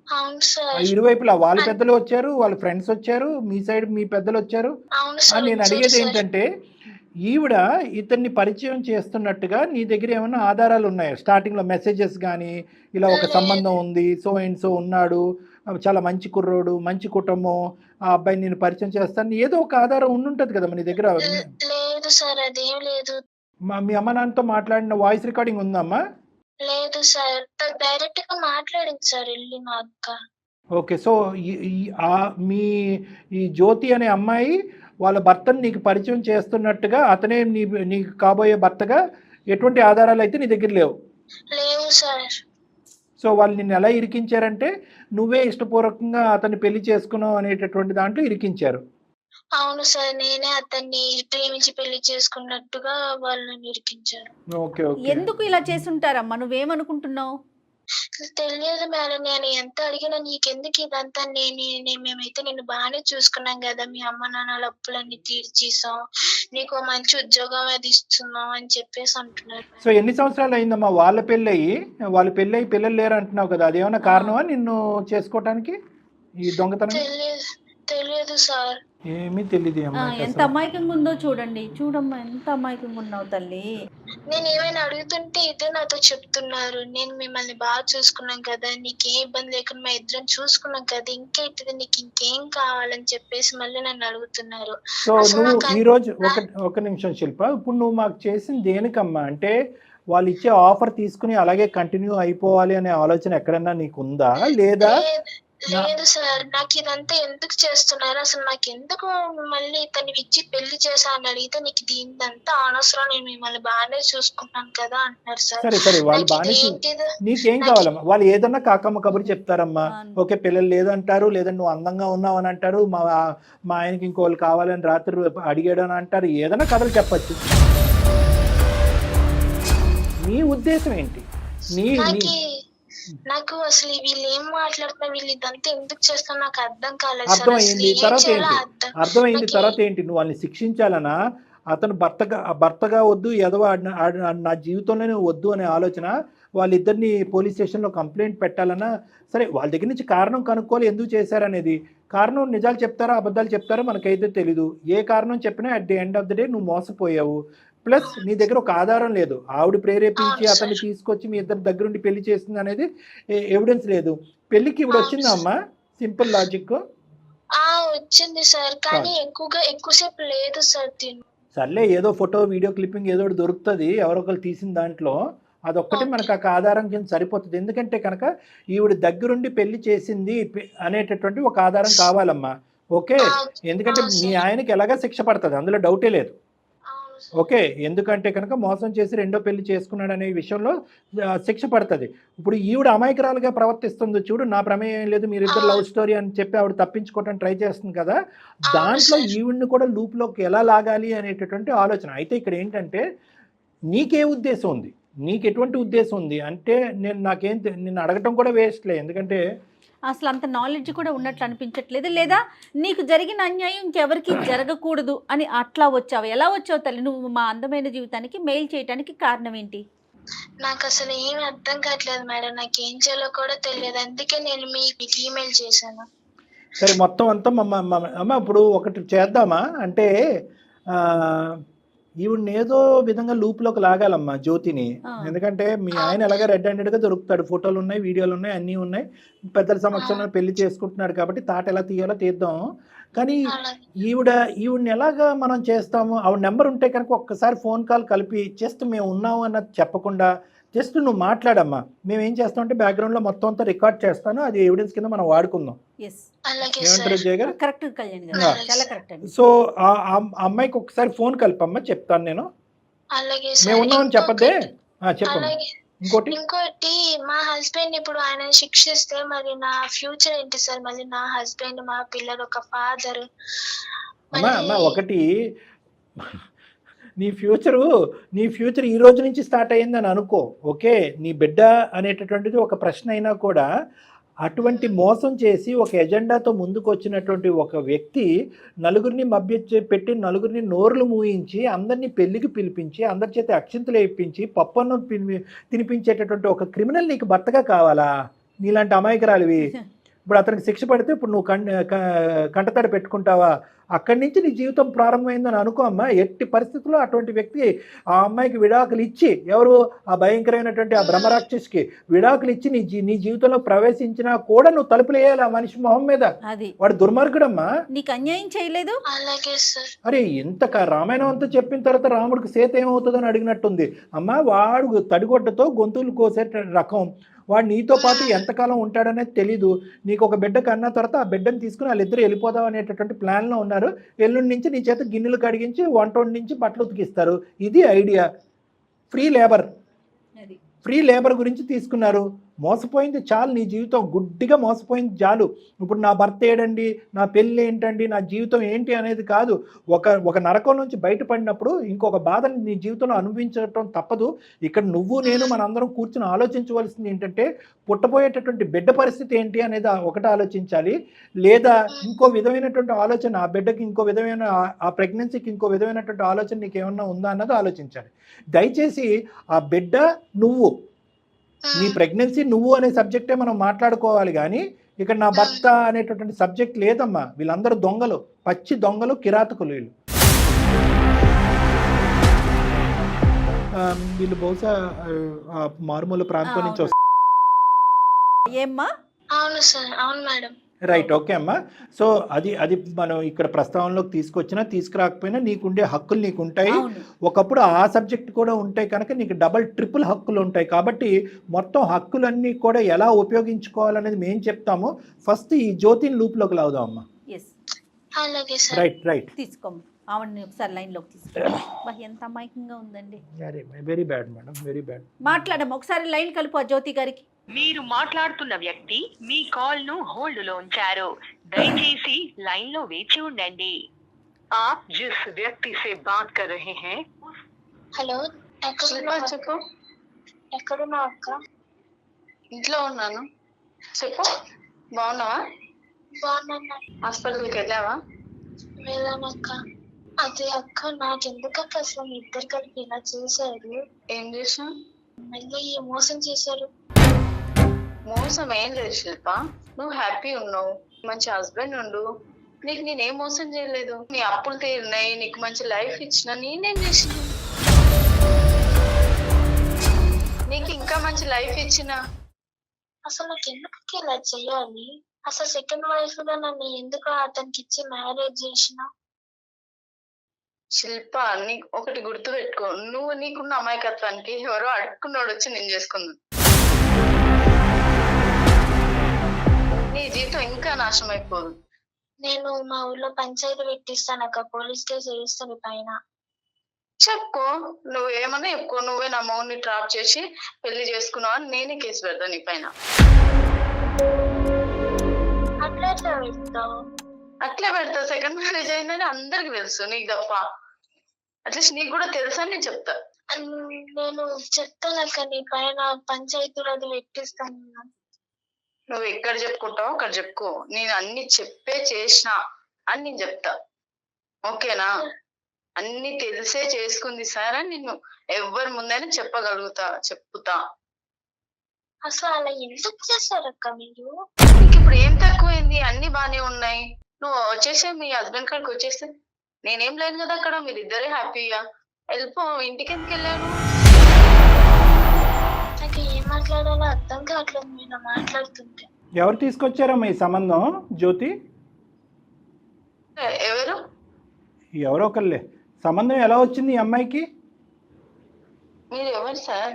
అవును సార్. ఇరువైపులా వాళ్ళ పెద్దలు వచ్చారు, వాళ్ళ ఫ్రెండ్స్ వచ్చారు, మీ సైడ్ మీ పెద్దలు వచ్చారు. అవును సార్. నేను అడిగేది ఏంటంటే, ఈవిడ ఇతన్ని పరిచయం చేస్తున్నట్టుగా నీ దగ్గర ఏమైనా ఆధారాలు ఉన్నాయా? స్టార్టింగ్ లో మెసేజెస్ కానీ, ఇలా ఒక సంబంధం ఉంది, సో అండ్ సో ఉన్నాడు, చాలా మంచి కుర్రోడు, మంచి కుటుంబం, ఆ అబ్బాయిని నేను పరిచయం చేస్తాను, ఏదో ఒక ఆధారం ఉండుంటది కదా నీ దగ్గర? లేదు సార్, అదేం లేదు. మీ అమ్మ నాన్నతో మాట్లాడిన వాయిస్ రికార్డింగ్ ఉందమ్మా? లేదు సార్, డైరెక్ట్ గా మాట్లాడింది సార్ వెళ్ళి మా అక్క. ఓకే, సో మీ ఈ జ్యోతి అనే అమ్మాయి వాళ్ళ భర్తను నీకు పరిచయం చేస్తున్నట్టుగా, అతనే నీకు కాబోయే భర్తగా ఎటువంటి ఆధారాలు అయితే నీ దగ్గర లేవు? లేవు సార్. సో వాళ్ళు నిన్ను ఎలా ఇరికించారంటే, నువ్వే ఇష్టపూర్వకంగా అతన్ని పెళ్లి చేసుకున్నావు అనేటటువంటి దాంట్లో ఇరికించారు. అవును సార్, నేనే అతన్ని ప్రేమించి పెళ్లి చేసుకున్నట్టుగా వాళ్ళని ఇరికించారు. Okay okay. ఎందుకు ఇలా చేసుంటారమ్మా? నువ్వేమనుకుంటున్నావు? తెలియదు మేడం, నేను ఎంత అడిగినా నీకెందుకు ఇదంతా, మేమైతే నిన్ను బాగానే చూసుకున్నాం కదా, మీ అమ్మ నాన్నల అప్పులన్నీ తీర్చేసాం, నీకు మంచి ఉద్యోగం అది ఇస్తున్నాం అని చెప్పేసి అంటున్నారు. సో ఎన్ని సంవత్సరాలు అయిందమ్మా వాళ్ళ పెళ్ళయి పిల్లలు లేరు అంటున్నావు కదా, అదేమన్నా కారణమా నిన్ను చేసుకోవటానికి ఈ దొంగతనం? తెలియదు సార్. ఏమీ తెలియదు అమ్మాయికి ఎంత అసలు. అమాయకంగా ఉందో చూడండి. చూడమ్మా ఎంత అమాయకంగా ఉన్నావు తల్లి. నేను ఏమైనా అడుగుతుంటే ఇదే నాతో చెప్తున్నారు. నేను మిమ్మల్ని బాగా చూసుకున్నాం కదా, నీకేం ఇబ్బంది లేకుండా మా ఇద్దరం చూసుకున్నాం కదా, ఇంకేంటిది నీకు ఇంకేం కావాలని చెప్పేసి మళ్ళీ నన్ను అడుగుతున్నారు. సో అసలు నువ్వు నాకు ఈ రోజు ఒక నిమిషం శిల్ప, ఇప్పుడు నువ్వు మాకు చేసింది దేనికమ్మా? అంటే వాళ్ళు ఇచ్చే ఆఫర్ తీసుకుని అలాగే కంటిన్యూ అయిపోవాలి అనే ఆలోచన ఎక్కడన్నా నీకు ఉందా లేదా? లేదు సార్, నాకు ఇదంతా ఎందుకు చేస్తున్నారు, అసలు నాకు ఎందుకు మళ్ళీ ఇతన్ని ఇచ్చి పెళ్లి చేశా అని అడిగితే నీకు దీనిదంతా అనవసరం, నేను మిమ్మల్ని బాగానే చూసుకుంటాను కదా అంటున్నారు సార్. సరే సరే, వాళ్ళు నాకు బాగానే ఇదేంటిదో నీకేం కావాలమ్మా? వాళ్ళు ఏదన్నా కాకమ్మ కబురు చెప్తారమ్మా. అవును. ఓకే, పిల్లలు లేదంటారు, లేదంటే నువ్వు అందంగా ఉన్నావు అని అంటారు, మా ఆయనకి ఇంకోళ్ళు కావాలని రాత్రి అడిగాడు అని అంటారు, ఏదైనా కథలు చెప్పచ్చు. నీ ఉద్దేశం ఏంటి? నాకు అసలు వీళ్ళు ఏం మాట్లాడుతున్నారు, వీళ్ళు ఇదంతా ఎందుకు చేస్తున్నారు నాకు అర్థం కాలేదు సార్. అసలు అర్థమైంది. ఏం తర్వాత చేయాలో ఏంటి? అర్థమైంది. తర్వాత ఏంటి? నువ్వు వాళ్ళని శిక్షించాలనా? అతను భర్తగా వద్దు, ఎదవ నా జీవితంలోనే వద్దు అనే ఆలోచన, వాళ్ళిద్దరిని పోలీస్ స్టేషన్లో కంప్లైంట్ పెట్టాలన్నా? సరే, వాళ్ళ దగ్గర నుంచి కారణం కనుక్కోవాలి ఎందుకు చేశారనేది. కారణం నిజాలు చెప్తారా అబద్ధాలు చెప్తారా మనకైతే తెలీదు. ఏ కారణం చెప్పినా at the end of the day నువ్వు మోసపోయావు. ప్లస్ నీ దగ్గర ఒక ఆధారం లేదు. ఆవిడ ప్రేరేపించి అతన్ని తీసుకొచ్చి మీ ఇద్దరు దగ్గరుండి పెళ్లి చేస్తుంది అనేది ఎవిడెన్స్ లేదు. పెళ్లికి ఇప్పుడు వచ్చిందా అమ్మా? Simple logic. వచ్చింది సార్, కానీ ఎక్కువసేపు లేదు సార్. సర్లే, ఏదో ఫోటో వీడియో క్లిప్పింగ్ ఏదో దొరుకుతుంది ఎవరొకరు తీసిన దాంట్లో, అదొక్కటి మనకు ఆ ఆధారం కింద సరిపోతుంది. ఎందుకంటే కనుక ఈవిడ దగ్గరుండి పెళ్లి చేసింది అనేటటువంటి ఒక ఆధారం కావాలమ్మా. ఓకే, ఎందుకంటే మీ ఆయనకి ఎలాగా శిక్ష పడుతుంది, అందులో డౌటే లేదు. ఓకే, ఎందుకంటే కనుక మోసం చేసి రెండో పెళ్లి చేసుకున్నాడు అనే విషయంలో శిక్ష పడుతుంది. ఇప్పుడు ఈవిడ అమాయకురాలుగా ప్రవర్తిస్తుంది చూడు, నా ప్రమేయం లేదు, మీరిద్దరు లవ్ స్టోరీ అని చెప్పి ఆవిడ తప్పించుకోవడానికి ట్రై చేస్తుంది కదా, దాంట్లో ఈవిడ్ని కూడా లూప్లోకి ఎలా లాగాలి అనేటటువంటి ఆలోచన. అయితే ఇక్కడ ఏంటంటే నీకే ఉద్దేశం ఉంది, నీకు ఎటువంటి ఉద్దేశం ఉంది అంటే నిన్ను అడగటం కూడా వేస్ట్లే, ఎందుకంటే అసలు అంత నాలెడ్జ్ కూడా ఉన్నట్లు అనిపించట్లేదు. లేదా నీకు జరిగిన అన్యాయం ఇంకెవరికి జరగకూడదు అని అట్లా వచ్చావు. ఎలా వచ్చావు తల్లి నువ్వు మా అందమైన జీవితానికి మెయిల్ చేయడానికి కారణం ఏంటి? నాకు అసలు ఏమి అర్థం కావట్లేదు మేడం, నాకు ఏం చేయాలో కూడా తెలియదు, అందుకే నేను మీకు ఈమెయిల్ చేశాను. సరే, మొత్తం అంతా అమ్మ ఇప్పుడు ఒకటి చేద్దామా అంటే ఈవిడ్ని ఏదో విధంగా లూప్లోకి లాగాలమ్మా జ్యోతిని. ఎందుకంటే మీ ఆయన ఎలాగ రెడ్ హ్యాండెడ్గా దొరుకుతాడు, ఫోటోలు ఉన్నాయి, వీడియోలు ఉన్నాయి, అన్నీ ఉన్నాయి, పెద్దల సమక్షంలో పెళ్లి చేసుకుంటున్నాడు కాబట్టి తాట ఎలా తీయాలో తీద్దాం. కానీ ఈవిడ్ని ఎలాగా మనం చేస్తాము? ఆవిడ నెంబర్ ఉంటే కనుక ఒక్కసారి ఫోన్ కాల్ కలిపి జస్ట్ మేము ఉన్నాము అన్నది చెప్పకుండా జస్ట్ నువ్వు మాట్లాడమ్మా, మేము ఏం చేస్తామంటే బ్యాక్గ్రౌండ్లో మొత్తం అంతా రికార్డ్ చేస్తాను, అది ఎవిడెన్స్ కింద మనం వాడుకుందాం. ఏమంటారు జయ గారు? కరెక్ట్ కళ్యాణ్ గారు, చాలా కరెక్ట్ అండి. సో ఆ అమ్మాయికి ఒకసారి ఫోన్ కలిపమ్మా, చెప్తాను నేను. మేము ఉన్నామని చెప్పద్దే, చెప్పమ్మా. ఇంకోటి మా హస్బెండ్ ఇప్పుడు ఆయన శిక్షిస్తే మరి నా ఫ్యూచర్ ఏంటి సార్? మళ్ళీ నా హస్బెండ్, మా పిల్లలు, ఒక ఫాదర్. అమ్మా ఒకటి, నీ ఫ్యూచర్ ఈ రోజు నుంచి స్టార్ట్ అయ్యిందని అనుకో. ఓకే, నీ బిడ్డ అనేటటువంటిది ఒక ప్రశ్న అయినా కూడా అటువంటి మోసం చేసి ఒక ఎజెండాతో ముందుకు వచ్చినటువంటి ఒక వ్యక్తి నలుగురిని పెట్టి నలుగురిని నోర్లు మూయించి అందరినీ పెళ్లికి పిలిపించి అందరి చేత అక్షింతలు వేయించి పప్పన్నం తినిపించేటటువంటి ఒక క్రిమినల్ నీకు భర్తగా కావాలా? నీలాంటి అమాయకురాలివి. ఇప్పుడు అతనికి శిక్ష పడితే ఇప్పుడు నువ్వు కంటతడి పెట్టుకుంటావా? అక్కడి నుంచి నీ జీవితం ప్రారంభమైందని అనుకో అమ్మా. ఎట్టి పరిస్థితుల్లో అటువంటి వ్యక్తి ఆ అమ్మాయికి విడాకులు ఇచ్చి, ఎవరు ఆ భయంకరమైనటువంటి ఆ బ్రహ్మరాక్షసికి విడాకులు ఇచ్చి నీ జీవితంలో ప్రవేశించినా కూడా నువ్వు తలుపులు వేయాలి ఆ మనిషి మొహం మీద. వాడు దుర్మార్గుడమ్మా, నీకు అన్యాయం చేయలేదు. అరే ఇంత రామాయణం అంతా చెప్పిన తర్వాత రాముడికి సీత ఏమవుతుందని అడిగినట్టుంది అమ్మా. వాడు తడిగొడ్డతో గొంతులు కోసే రకం, వాడు నీతో పాటు ఎంతకాలం ఉంటాడనేది తెలీదు. నీకు ఒక బిడ్డ కన్నా తర్వాత ఆ బిడ్డను తీసుకుని వాళ్ళిద్దరు వెళ్ళిపోదాం అనేటటువంటి ప్లాన్లో ఉన్నారు. ఎల్లుండి నుంచి నీ చేత గిన్నెలు కడిగించి వంట వండించి బట్టలు ఉతికిస్తారు. ఇది ఐడియా. ఫ్రీ లేబర్ గురించి తీసుకున్నారు. మోసపోయింది చాలు, నీ జీవితం గుడ్డిగా మోసపోయింది చాలు. ఇప్పుడు నా భర్త ఏడండి, నా పెళ్ళి ఏంటండి, నా జీవితం ఏంటి అనేది కాదు. ఒక నరకం నుంచి బయటపడినప్పుడు ఇంకొక బాధని నీ జీవితంలో అనుభవించడం తప్పదు. ఇక్కడ నువ్వు నేను మనందరం కూర్చుని ఆలోచించవలసింది ఏంటంటే పుట్టబోయేటటువంటి బిడ్డ పరిస్థితి ఏంటి అనేది ఒకటి ఆలోచించాలి. లేదా ఇంకో విధమైనటువంటి ఆలోచన, ఆ బిడ్డకి ఇంకో విధమైన, ఆ ప్రెగ్నెన్సీకి ఇంకో విధమైనటువంటి ఆలోచన నీకు ఏమన్నా ఉందా అన్నది ఆలోచించాలి. దయచేసి ఆ బిడ్డ నువ్వు, నీ ప్రెగ్నెన్సీ నువ్వు అనే సబ్జెక్టే మనం మాట్లాడుకోవాలి. కానీ ఇక్కడ నా భర్త అనేటటువంటి సబ్జెక్ట్ లేదమ్మా. వీళ్ళందరూ దొంగలు, పచ్చి దొంగలు, కిరాతకులు వీళ్ళు. వీళ్ళు బహుశా మారుమూల ప్రాంతం నుంచి వస్తారు. ఏమ్మా? అవును సార్, అవును మేడం. రైట్, ఓకే అమ్మా. సో అది మనం ఇక్కడ ప్రస్తావనలోకి తీసుకొచ్చినా తీసుకురాకపోయినా నీకుండే హక్కులు నీకు ఉంటాయి. ఒకప్పుడు ఆ సబ్జెక్ట్ కూడా ఉంటాయి కనుక నీకు డబల్ ట్రిపుల్ హక్కులు ఉంటాయి. కాబట్టి మొత్తం హక్కులన్నీ కూడా ఎలా ఉపయోగించుకోవాలనేది మేము చెప్తాము. ఫస్ట్ ఈ జ్యోతిని లూప్లోకి లాగుదాం అమ్మా. అలాగే సార్. రైట్ తీసుకోమ్మా. ఆవిడని ఒకసారి లైన్లోకి తీసుకో. ఎంత అమాయకంగా ఉందండి. Very bad madam, very bad. మాట్లాడమ్మా, ఒకసారి లైన్ కలుపు ఆ జ్యోతి గారికి. మీరు మాట్లాడుతున్న వ్యక్తి మీ కాల్ ను హోల్డ్ లో ఉంచారు. దయచేసి లైన్ లో వేచి ఉండండి. आप जिस व्यक्ति से बात कर रहे हैं. హలో, చెప్పు. ఎక్కడున్నావు అక్క? ఇంట్లో ఉన్నాను. చెప్పు. బాగున్నావా? బాగున్నా. హాస్పిటల్కి వెళ్ళావా? వెళ్ళానక్క. అదే అక్క, నాకెందుకక్క అసలు మీ ఇద్దరు కలిపి ఇలా చేశారు? ఏం చేసాం? మళ్ళీ మోసం చేశారు. మోసం ఏం లేదు శిల్ప, నువ్వు హ్యాపీ ఉన్నావు, మంచి హస్బెండ్ ఉండు, నీకు నేనేం మోసం చేయలేదు. నీ అప్పులు తీరినాయి, నీకు మంచి లైఫ్ ఇచ్చిన, నేనేం చేసిన? నీకు ఇంకా మంచి లైఫ్ ఇచ్చిన. అసలు నాకు ఎందుకు ఇలా చెయ్యాలి? అసలు సెకండ్ వైఫ్ గా నన్ను ఎందుకు అతనికి ఇచ్చి మ్యారేజ్ చేసిన? శిల్ప, నీకు ఒకటి గుర్తు పెట్టుకో, నువ్వు నీకున్న అమాయకత్వానికి ఎవరో అడుక్కున్నాడు వచ్చి నేను చేసుకున్నాను. నీ జీవితం ఇంకా నాశనం అయిపోదు. నేను మా ఊర్లో పంచాయతీ పెట్టిస్తాను అక్క, పోలీస్ కేసు వేస్తాను పైన. చెప్పుకో, నువ్వు ఏమన్నా చెప్పుకో, నువ్వే నా మౌని ట్రాప్ చేసి పెళ్లి చేసుకున్నావు అని నేనే కేసు పెడతా నీ పైన. అట్లా ఎట్లా పెడతావు? అట్లే పెడతా. సెకండ్ మ్యారేజ్ అయిందని అందరికి తెలుసు, నీకు తప్ప. అట్లీస్ట్ నీకు కూడా తెలుసా అని నేను చెప్తా. నేను చెప్తానక్క, నీ పైన పంచాయతీలో అది పెట్టిస్తాను. నువ్వు ఎక్కడ చెప్పుకుంటావో అక్కడ చెప్పుకో, నేను అన్ని చెప్పే చేసిన అని నేను చెప్తా. ఓకేనా? అన్ని తెలిసే చేసుకుంది సార్ అని నిన్ను ఎవరి ముందైనా చెప్పుతా. అసలు అలా ఎందుకు చేశారక్క మీరు? నీకు ఇప్పుడు ఏం తక్కువైంది? అన్ని బానే ఉన్నాయి. నువ్వు వచ్చేసే మీ హస్బెండ్ కాడికి వచ్చేస్తే నేనేం లేను కదా అక్కడ, మీరిద్దరే హ్యాపీగా వెళ్ళిపో. ఇంటికి ఎందుకు వెళ్ళాను? నాకు ఏం మాట్లాడాలో అర్థం కావట్లేదు మీరు మాట్లాడుతుంటే. ఎవరు తీసుకొచ్చారమ్మా ఈ సంబంధం జ్యోతి? ఎవరు? ఎవరో ఒకళ్ళే. సంబంధం ఎలా వచ్చింది ఈ అమ్మాయికి? మీరు ఎవరు సార్?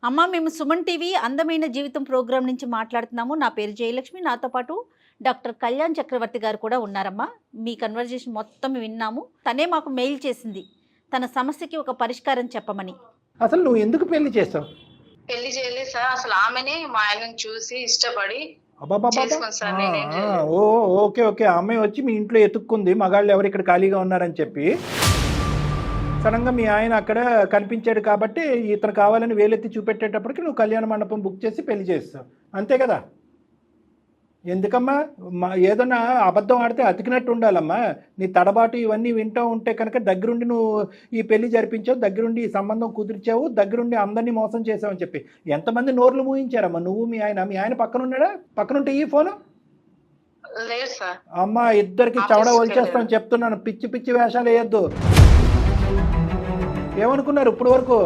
అమ్మ, మేము సుమన్ టీవీ అందమైన జీవితం ప్రోగ్రాం నుంచి మాట్లాడుతున్నాము. నా పేరు జయలక్ష్మి, నాతో పాటు డాక్టర్ కళ్యాణ్ చక్రవర్తి గారు కూడా ఉన్నారమ్మా. మీ కన్వర్జేషన్ మొత్తం విన్నాము. తనే మాకు మెయిల్ చేసింది తన సమస్యకి ఒక పరిష్కారం చెప్పమని. అసలు నువ్వు ఎందుకు పెళ్లి చేసావు? పెళ్లి చేయలేదు సార్, అసలు ఆమెనే మా ఆయనను చూసి ఇష్టపడి చేసుకుంది సార్. ఓకే. ఆ అమ్మాయి వచ్చి మీ ఇంట్లో ఎత్తుక్కుంది, మగాళ్ళు ఎవరు ఇక్కడ ఖాళీగా ఉన్నారని చెప్పి. సడన్గా మీ ఆయన అక్కడ కనిపించాడు కాబట్టి ఇతను కావాలని వేలెత్తి చూపెట్టేటప్పటికి నువ్వు కళ్యాణ మండపం బుక్ చేసి పెళ్లి చేస్తావు, అంతే కదా? ఎందుకమ్మా ఏదన్నా అబద్ధం ఆడితే అతికినట్టు ఉండాలమ్మా. నీ తడబాటు ఇవన్నీ వింటూ ఉంటే కనుక దగ్గరుండి నువ్వు ఈ పెళ్లి జరిపించావు, దగ్గరుండి ఈ సంబంధం కుదిర్చావు, దగ్గరుండి అందరినీ మోసం చేసావు అని చెప్పి ఎంతమంది నోర్లు మూయించారమ్మా నువ్వు మీ ఆయన? మీ ఆయన పక్కన ఉన్నాడా? పక్కనుంటే ఈ ఫోను లేదు సార్. అమ్మా, ఇద్దరికి చవడ వలిచేస్తామని చెప్తున్నాను. పిచ్చి వేషాలు వేయద్దు. ఏమనుకున్నారు ఇప్పుడు వరకు?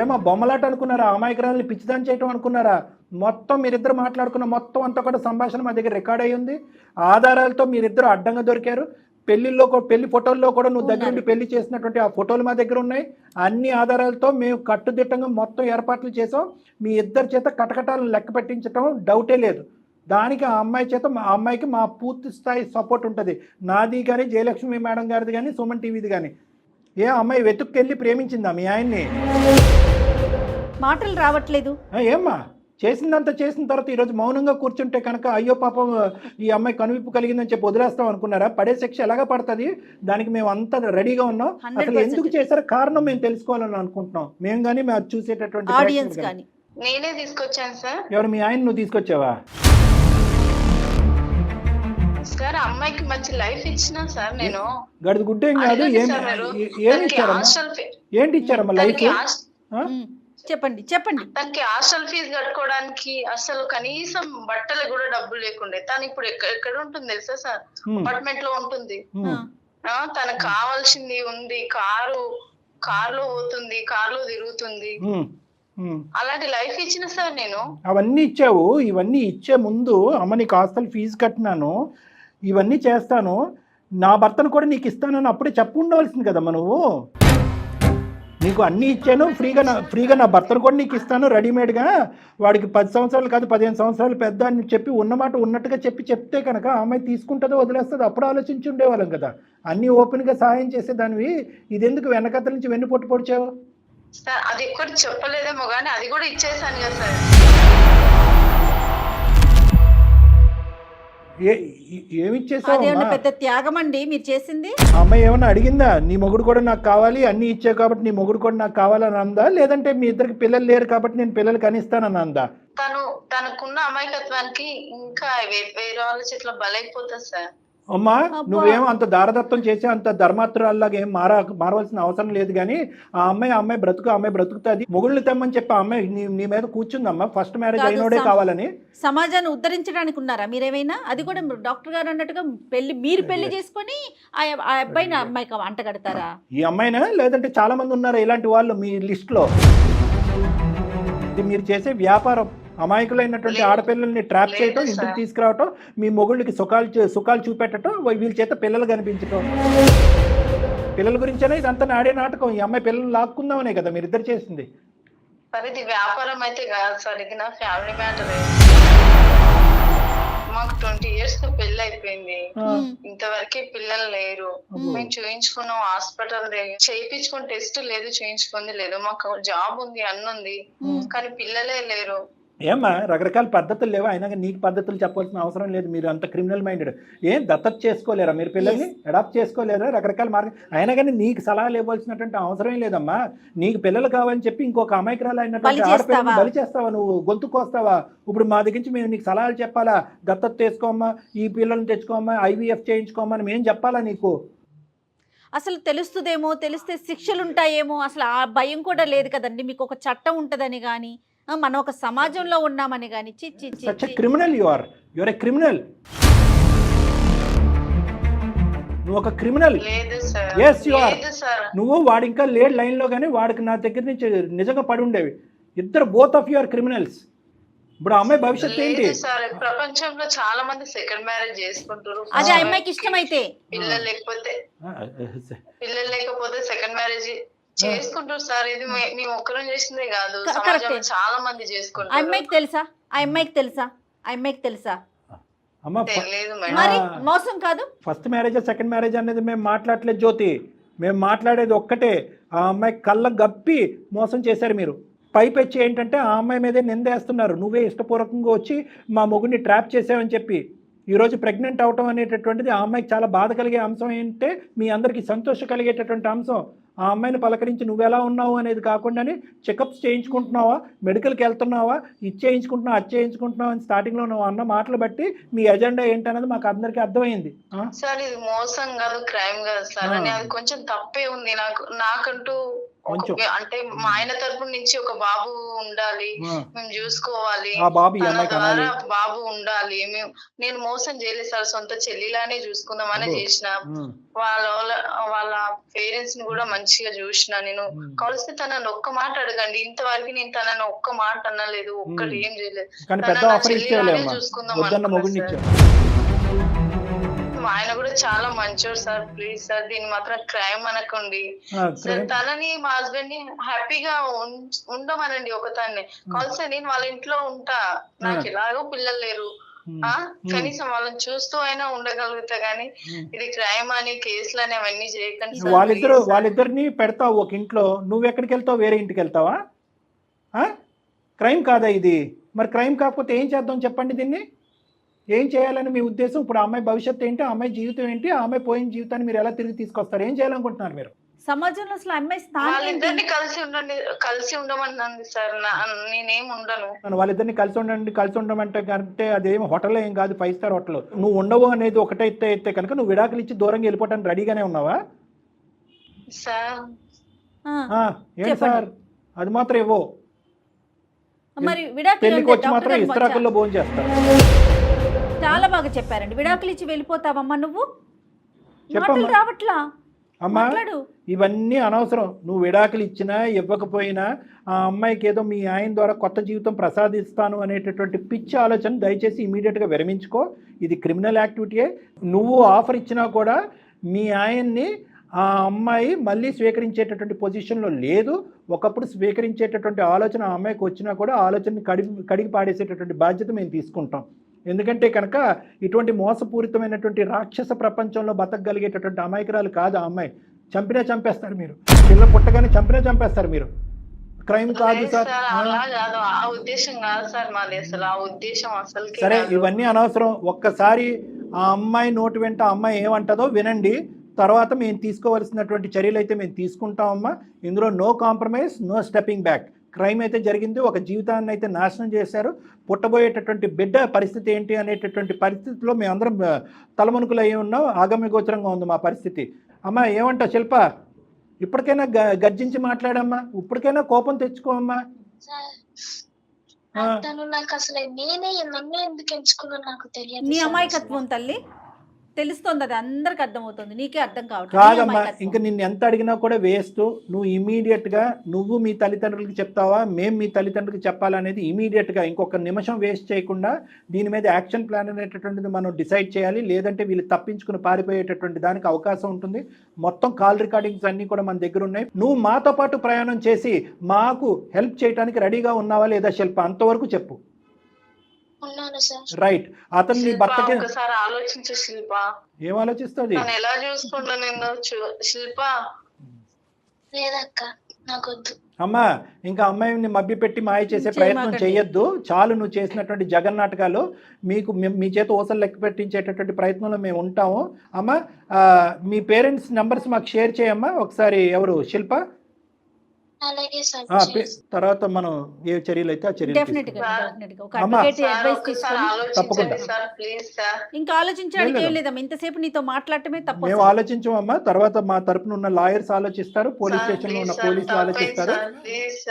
ఏమో బొమ్మలాట అనుకున్నారా? అమాయకురాలని పిచ్చిదాన్ని చేయటం అనుకున్నారా? మొత్తం మీరిద్దరు మాట్లాడుకున్న మొత్తం అంతా కూడా సంభాషణ మా దగ్గర రికార్డ్ అయ్యి ఉంది. ఆధారాలతో మీరిద్దరు అడ్డంగా దొరికారు. పెళ్లి ఫోటోల్లో కూడా నువ్వు దగ్గరుండి పెళ్లి చేసినటువంటి ఆ ఫోటోలు మా దగ్గర ఉన్నాయి. అన్ని ఆధారాలతో మేము కట్టుదిట్టంగా మొత్తం ఏర్పాట్లు చేసాం. మీ ఇద్దరి చేత కటకటాలను లెక్క పెట్టించడం డౌటే లేదు. దానికి ఆ అమ్మాయికి మా పూర్తి స్థాయి సపోర్ట్ ఉంటుంది. నాది కానీ, జయలక్ష్మి మేడం గారిది కానీ, సుమన్ టీవీది కానీ. ఏ అమ్మాయి వెతుక్కెళ్ళి ప్రేమించిందా మీ ఆయన్ని? మాటలు రావట్లేదు. ఏమ్మా చేసిందంతా చేసిన తర్వాత ఈరోజు మౌనంగా కూర్చుంటే కనుక అయ్యో పాపం ఈ అమ్మాయి కనువిప్పు కలిగిందని చెప్పి వదిలేస్తాం అనుకున్నారా? పడే శిక్ష ఎలాగా పడుతుంది, దానికి మేము అంతా రెడీగా ఉన్నాం. అసలు ఎందుకు చేశారో కారణం మేము తెలుసుకోవాలని అనుకుంటున్నాం. మేము కానీ మేము చూసేటటువంటి ఆడియన్స్ కానీ. నేనే తీసుకొచ్చాను సార్. ఎవరు? మీ ఆయన నువ్వు తీసుకొచ్చావా? సార్, అమ్మాయికి మంచి లైఫ్ ఇచ్చినా సార్ నేను. గడిది గుడ్డేం కాదు. ఏంటి ఇచ్చారమ్మా లైఫ్? చెప్పండి చెప్పండి. తనకి హాస్టల్ ఫీజు కట్టుకోవడానికి అసలు కనీసం బట్టలు కూడా డబ్బులు లేకుండే. తను ఇప్పుడు ఎక్కడ ఉంటుంది తెలుసా సార్? అపార్ట్మెంట్ లో ఉంటుంది. తనకు కావాల్సింది ఉంది, కారులో పోతుంది, కారులో తిరుగుతుంది. అలాంటి లైఫ్ ఇచ్చిన సార్ నేను. అవన్నీ ఇచ్చావు. ఇవన్నీ ఇచ్చే ముందు అమ్మ నీకు హాస్టల్ ఫీజు కట్టినాను, ఇవన్నీ చేస్తాను, నా భర్తను కూడా నీకు ఇస్తానని అప్పుడే చెప్పు ఉండవలసింది కదమ్మా నువ్వు. నీకు అన్నీ ఇచ్చాను, ఫ్రీగా నా భర్తను కూడా నీకు ఇస్తాను రెడీమేడ్గా, వాడికి 10 సంవత్సరాలు కాదు 15 సంవత్సరాలు పెద్ద అని చెప్పి ఉన్నమాట ఉన్నట్టుగా చెప్తే కనుక ఆ అమ్మాయి తీసుకుంటుందో వదిలేస్తుందో అప్పుడు ఆలోచించి ఉండేవాళ్ళం కదా. అన్నీ ఓపెన్గా సహాయం చేసేదానివి, ఇది ఎందుకు వెనకతల నుంచి వెన్ను పొడిచావు? సార్ అది ఎక్కడి చెప్పలేదేమో కానీ అది కూడా ఇచ్చేసాను కదా సార్. ఏమిచ్చేసావు? పెద్ద త్యాగం అండి మీరు చేసింది. అమ్మాయి ఏమన్నా అడిగిందా నీ మొగుడు కూడా నాకు కావాలి, అన్ని ఇచ్చావు కాబట్టి నీ మొగుడు కూడా నాకు కావాలని అందా, లేదంటే మీ ఇద్దరికి పిల్లలు లేరు కాబట్టి నేను పిల్లలు కనిస్తానని అందా? తనకున్న అమాయకత్వానికి ఇంకా వేరే వాళ్ళ చేతిలో బలైపోతుంది సార్. అమ్మా నువ్వేమో అంత దారదత్తం చేసి అంత ధర్మాత్రాల్లాగా ఏం మారవలసిన అవసరం లేదు. కానీ ఆ అమ్మాయి బ్రతుకుతుంది. మొగుళ్ళు తెమ్మని చెప్పి ఆ అమ్మాయి నీ మీద కూర్చుందమ్మా, ఫస్ట్ మ్యారేజ్ అయినోడే కావాలని. సమాజాన్ని ఉద్ధరించడానికి ఉన్నారా మీరేమైనా? అది కూడా డాక్టర్ గారు అన్నట్టుగా మీరు పెళ్లి చేసుకొని ఆ అబ్బాయిని అమ్మాయికి అంట కడతారా? ఈ అమ్మాయినా లేదంటే చాలా మంది ఉన్నారా ఇలాంటి వాళ్ళు మీ లిస్ట్ లో? ఇది మీరు చేసే వ్యాపారం. అమాయకులైనటువంటి ఆడపిల్లల్ని ట్రాప్ చేయటం, ఇంటికి తీసుకురావటం, మీ మొగుళ్ళకి సుఖాలు చూపెట్టడం, వీళ్ళ చేత పిల్లలు కనిపించటం. పిల్లల గురించేనా ఇదంతా నాడే నాటకం? ఈ అమ్మాయి పిల్లలు లాక్కుందామనే కదా మీరిద్దరు చేసింది. సార్ ఇది వ్యాపారం అయితే కాదు సార్, ఇది నా ఫ్యామిలీ మ్యాటర్. మాకు 20 years పెళ్లి అయిపోయింది, ఇంతవరకే పిల్లలు లేరు. మేము చూయించుకున్నాం, హాస్పిటల్ చేయించుకుని టెస్ట్ లేదు, చూయించుకుంది లేదు. మాకు జాబ్ ఉంది, అన్నుంది, కానీ పిల్లలే లేరు. ఏమ్మా రకరకాల పద్ధతులు లేవా? అయినా నీకు పద్ధతులు చెప్పాల్సిన అవసరం లేదు. మీరు అంత క్రిమినల్ మైండెడ్. ఏం దత్తత చేసుకోలేరా మీరు? పిల్లల్ని అడాప్ట్ చేసుకోలేరా? రకరకాల మార్గం. అయినా కానీ నీకు సలహాలు ఇవ్వాల్సినటువంటి అవసరం లేదమ్మా. నీకు పిల్లలు కావాలని చెప్పి ఇంకొక అమాయకురాలు అయినటువంటి ఆడపిల్లల్ని బలి చేస్తావా నువ్వు? గొంతు కోస్తావా? ఇప్పుడు మా దగ్గర నుంచి మేము నీకు సలహాలు చెప్పాలా? దత్తత తెచ్చుకోమ్మా, ఈ పిల్లల్ని తెచ్చుకోమ్మా, IVF చేయించుకోమ్మా అని మేము చెప్పాలా నీకు? అసలు తెలుస్తుందేమో, తెలిస్తే శిక్షలు ఉంటాయేమో, అసలు ఆ భయం కూడా లేదు కదండి. మీకు ఒక చట్టం ఉంటుందని కానీ, మనం ఒక సమాజంలో ఉన్నామని కానీ. Criminal you are a criminal. నువ్వు ఒక క్రిమినల్. Yes you are. నువ్వు వాడు ఇంకా లేడు లైన్ లో, కానీ వాడికి నా దగ్గర నుంచి నిజంగా పడి ఉండేవి. ఇద్దరు both of you are criminals. ఇప్పుడు ఆ అమ్మాయి భవిష్యత్తు ఏంటి? ప్రపంచంలో చాలా మంది సెకండ్ మ్యారేజ్ చేసుకుంటారు. అది అమ్మాయికి ఇష్టమైతే, పిల్లలు లేకపోతే సెకండ్ మ్యారేజ్ చేసుకుంటారు సార్. ఇది మేము ఒక్కరం చేసిందే కాదు, సమాజంలో చాలా మంది చేసుకుంటారు. అమ్మాయికి తెలుసా? అమ్మాయికి తెలుసా? తెలియదు మరి మోసం కాదు. ఫస్ట్ మ్యారేజ్ సెకండ్ మ్యారేజ్ అనేది మేము మాట్లాడలేదు జ్యోతి. మేము మాట్లాడేది ఒక్కటే, ఆ అమ్మాయి కళ్ళ గప్పి మోసం చేశారు మీరు. పైపెచ్చి ఏంటంటే ఆ అమ్మాయి మీదే నిందేస్తున్నారు. నువ్వే ఇష్టపూర్వకంగా వచ్చి మా మొగుడిని ట్రాప్ చేసావని చెప్పి. ఈరోజు ప్రెగ్నెంట్ అవటం అనేటటువంటిది ఆ అమ్మాయికి చాలా బాధ కలిగే అంశం ఏంటంటే, మీ అందరికీ సంతోషం కలిగేటటువంటి అంశం. ఆ అమ్మాయిని పలకరించి నువ్వెలా ఉన్నావు అనేది కాకుండానే చెకప్స్ చేయించుకుంటున్నావా, మెడికల్కి వెళ్తున్నావా, ఇది చేయించుకుంటున్నావు, అది చేయించుకుంటున్నావు అని స్టార్టింగ్లో నువ్వు అన్న మాటలు బట్టి మీ ఎజెండా ఏంటనేది మాకు అందరికీ అర్థమైంది. సార్ ఇది మోసం కాదు, క్రైమ్ కాదు సార్. అని అది కొంచెం తప్పే ఉంది. నాకంటూ అంటే మా ఆయన తరపు నుంచి ఒక బాబు ఉండాలి, మేము చూసుకోవాలి, బాబు ఉండాలి. నేను మోసం చేయలేదు సార్, సొంత చెల్లిలానే చూసుకుందామని చేసిన. వాళ్ళ పేరెంట్స్ ని కూడా మంచిగా చూసిన. నేను కలిసి తనని ఒక్క మాట అడగండి, ఇంతవరకు నేను తనని ఒక్క మాట అనలేదు, ఒక్కటి ఏం చేయలేదు. చెల్లిలానే చూసుకుందాం. ఆయన కూడా చాలా మంచోడు సార్. ప్లీజ్ సార్ దీన్ని మాత్రం క్రైమ్ అనకండి సార్. తనని మా హస్బెండ్ ని హ్యాపీగా ఉండమనండి. ఒకదాన్ని కలిసి నేను వాళ్ళ ఇంట్లో ఉంటా, నాకు ఎలాగో పిల్లలు లేరు, కనీసం వాళ్ళని చూస్తూ అయినా ఉండగలుగుతా. గానీ ఇది క్రైమ్ అని కేసులు అని అవన్నీ చేయకండి. వాళ్ళిద్దరిని పెడతావు ఒక ఇంట్లో, నువ్వు ఎక్కడికి వెళ్తావు? వేరే ఇంటికి వెళ్తావా? క్రైమ్ కాదా ఇది? మరి క్రైమ్ కాకపోతే ఏం చేద్దాం చెప్పండి? దీన్ని ఏం చేయాలని మీ ఉద్దేశం? ఇప్పుడు ఆ అమ్మాయి భవిష్యత్తు ఏంటి, ఆ అమ్మాయి జీవితం ఏంటి, ఆ అమ్మాయి పోయిన జీవితాన్ని మీరు ఎలా తిరిగి తీసుకొస్తారు? ఏం చేయాలనుకుంటున్నారు మీరు? సమాజంలో అసలు అమ్మాయి వాళ్ళిద్దరిని కలిసి ఉండమన్నాను సార్. నేనేం ఉండను. వాళ్ళిద్దరిని కలిసి ఉండమంటే కంటే అదేం హోటల్ ఏం కాదు, 5 star హోటల్. నువ్వు ఉండవు అనేది ఒకటైతే కనుక నువ్వు విడాకులు ఇచ్చి దూరంగా వెళ్ళిపోవడానికి రెడీగానే ఉన్నావా? సార్ ఏంటి సార్ అది మాత్రం ఇవ్వవు. మరి విడాకులు పెళ్లికి వచ్చి డాక్టర్ మాత్రం గారు ఇస్త్రాకుల్లో భోజనం చేస్తారు. చాలా బాగా చెప్పారండి. విడాకులు ఇచ్చి వెళ్ళిపోతావమ్మా నువ్వు? చెప్పమ్మా. మాటలు రావట్లా, అమ్మా మాట్లాడు. ఇవన్నీ అనవసరం. నువ్వు విడాకులు ఇచ్చినా ఇవ్వకపోయినా ఆ అమ్మాయికి ఏదో మీ ఆయన ద్వారా కొత్త జీవితం ప్రసాదిస్తాను అనేటటువంటి పిచ్చి ఆలోచన దయచేసి ఇమీడియట్గా విరమించుకో. ఇది క్రిమినల్ యాక్టివిటీయే. నువ్వు ఆఫర్ ఇచ్చినా కూడా మీ ఆయన్ని ఆ అమ్మాయి మళ్ళీ స్వీకరించేటటువంటి పొజిషన్లో లేదు. ఒకప్పుడు స్వీకరించేటటువంటి ఆలోచన ఆ అమ్మాయికి వచ్చినా కూడా ఆలోచనని కడిగి పాడేసేటటువంటి బాధ్యత మేము తీసుకుంటాం. ఎందుకంటే కనుక ఇటువంటి మోసపూరితమైనటువంటి రాక్షస ప్రపంచంలో బతకగలిగేటటువంటి అమాయకురాలు కాదు ఆ అమ్మాయి. చంపినా చంపేస్తారు మీరు, పిల్ల పుట్టగానే చంపినా చంపేస్తారు మీరు. క్రైమ్ కాదు సార్. అలా కాదు, ఆ ఉద్దేశం కాదు సార్ మాది, అసలు ఆ ఉద్దేశం అసలు. సరే ఇవన్నీ అనవసరం. ఒక్కసారి ఆ అమ్మాయి నోటి వెంట ఆ అమ్మాయి ఏమంటదో వినండి. తర్వాత మేము తీసుకోవాల్సినటువంటి చర్యలు అయితే మేము తీసుకుంటామమ్మా. ఇందులో no compromise, no stepping back. Crime అయితే జరిగింది, ఒక జీవితాన్ని అయితే నాశనం చేశారు. పుట్టబోయేటటువంటి బిడ్డ పరిస్థితి ఏంటి అనేటటువంటి పరిస్థితిలో మేమందరం తలమునుకులు అయ్యి ఉన్నాం. ఆగమ్య గోచరంగా ఉంది మా పరిస్థితి. అమ్మా ఏమంటావు శిల్ప? ఇప్పటికైనా గర్జించి మాట్లాడమ్మా, ఇప్పటికైనా కోపం తెచ్చుకోమ్మా. తను నాకు అసలు నన్ను ఎందుకు ఎంచుకున్నా నాకు తెలియదు. నీ అమాయకత్వం తల్లి తెలుస్తుంది, అది అందరికి అర్థమవుతుంది, నీకే అర్థం కాదమ్మా. ఇంకా నిన్ను ఎంత అడిగినా కూడా వేస్ట్. నువ్వు ఇమీడియట్గా నువ్వు మీ తల్లిదండ్రులకి చెప్తావా, మేము మీ తల్లిదండ్రులకి చెప్పాలనేది ఇమీడియట్గా ఇంకొక నిమిషం వేస్ట్ చేయకుండా దీని మీద యాక్షన్ ప్లాన్ అనేటటువంటిది మనం డిసైడ్ చేయాలి. లేదంటే వీళ్ళు తప్పించుకుని పారిపోయేటటువంటి దానికి అవకాశం ఉంటుంది. మొత్తం కాల్ రికార్డింగ్స్ అన్నీ కూడా మన దగ్గర ఉన్నాయి. నువ్వు మాతో పాటు ప్రయాణం చేసి మాకు హెల్ప్ చేయడానికి రెడీగా ఉన్నావా లేదా శిల్ప? అంతవరకు చెప్పు. రైట్. అతను నీ భర్తకి ఒకసారి ఆలోచించు శిల్ప. ఏం ఆలోచిస్తుంది? ఎలా చూసుకుంటా నిన్ను శిల్ప? లేదక్క నాకొద్దు. అమ్మా ఇంకా అమ్మాయిని మభ్య పెట్టి మాయ చేసే ప్రయత్నం చేయొద్దు. చాలు నువ్వు చేసినటువంటి జగన్నాటకాలు. మీకు మీ చేత ఊసలు లెక్క పెట్టించేటటువంటి ప్రయత్నంలో మేము ఉంటాము. అమ్మా మీ పేరెంట్స్ నంబర్స్ మాకు షేర్ చేయమ్మా ఒకసారి. ఎవరు శిల్ప? తర్వాత మనం ఏ చర్యలు అయితే ఆ చర్యలు ఇంకా ఆలోచించడానికి ఏం లేదమ్మా. ఇంతసేపు నీతో మాట్లాడటమే తప్పు. మేము ఆలోచించమమ్మా. తర్వాత మా తరపున ఉన్న లాయర్స్ ఆలోచిస్తారు, పోలీస్ స్టేషన్ లో ఉన్న పోలీసులు ఆలోచిస్తారు.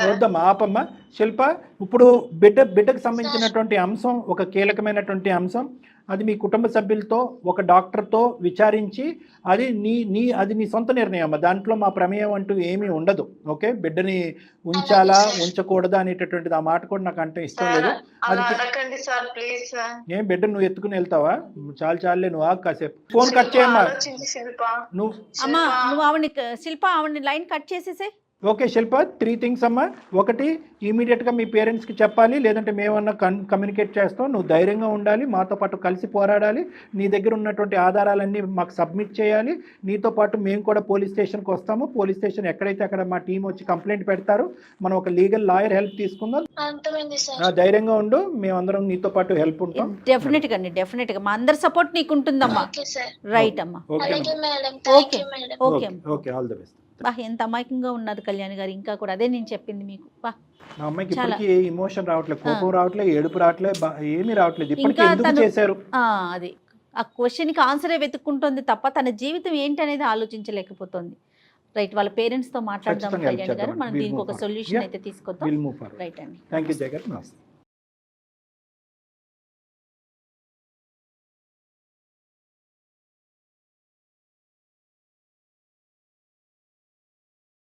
వద్దమ్మా ఆపమ్మా. శిల్ప ఇప్పుడు బిడ్డకు సంబంధించినటువంటి అంశం ఒక కీలకమైనటువంటి అంశం. అది మీ కుటుంబ సభ్యులతో ఒక డాక్టర్తో విచారించి అది నీ సొంత నిర్ణయం అమ్మా. దాంట్లో మా ప్రమేయం అంటూ ఏమీ ఉండదు. ఓకే, బిడ్డని ఉంచాలా ఉంచకూడదా అనేటటువంటిది ఆ మాట కూడా నాకు అంటే ఇష్టం లేదు. అది ఏం బిడ్డ నువ్వు ఎత్తుకుని వెళ్తావా? చాలే నువ్వు ఆగు కాసేపు. ఫోన్ కట్ చేయమ్మా నువ్వు. అమ్మా నువ్వు ఆవిడని శిల్ప ఆవిడని లైన్ కట్ చేసేసే. ఓకే శిల్ప, 3 things అమ్మా. ఒకటి, ఇమీడియట్గా మీ పేరెంట్స్కి చెప్పాలి, లేదంటే మేమన్నా కమ్యూనికేట్ చేస్తాం. నువ్వు ధైర్యంగా ఉండాలి, మాతో పాటు కలిసి పోరాడాలి. నీ దగ్గర ఉన్నటువంటి ఆధారాలన్నీ మాకు సబ్మిట్ చేయాలి. నీతో పాటు మేము కూడా పోలీస్ స్టేషన్కి వస్తాము. పోలీస్ స్టేషన్ ఎక్కడైతే అక్కడ మా టీం వచ్చి కంప్లైంట్ పెడతారు. మనం ఒక లీగల్ లాయర్ హెల్ప్ తీసుకుందాం. ధైర్యంగా ఉండు, మేమందరం నీతో పాటు హెల్ప్ ఉంటాం. డెఫినెట్గా మా అందరి సపోర్ట్ నీకు ఉంటుందమ్మా. రైట్ అమ్మా. Okay, all the best. ఎంత అమాయకంగా ఉన్నారు కళ్యాణ్ గారు. ఇంకా కూడా అదే నేను చెప్పింది మీకు. మా అమ్మాయికి ఇప్పటికీ ఎమోషన్ రావట్లేదు, కోపం రావట్లేదు, ఏడుపు రావట్లేదు, ఏమీ రావట్లేదు. ఇప్పటికీ ఎందుకు చేశారు? అది ఆ క్వశ్చన్కి ఆన్సరే వెతుక్కుంటుంది తప్ప తన జీవితం ఏంటి అనేది ఆలోచించలేకపోతుంది. రైట్, వాళ్ళ పేరెంట్స్ తో మాట్లాడదాం కళ్యాణ్ గారు. మనం దీనికి ఒక సొల్యూషన్ అయితే తీసుకొద్దాం. రైట్ అండి. Thank you Jagan.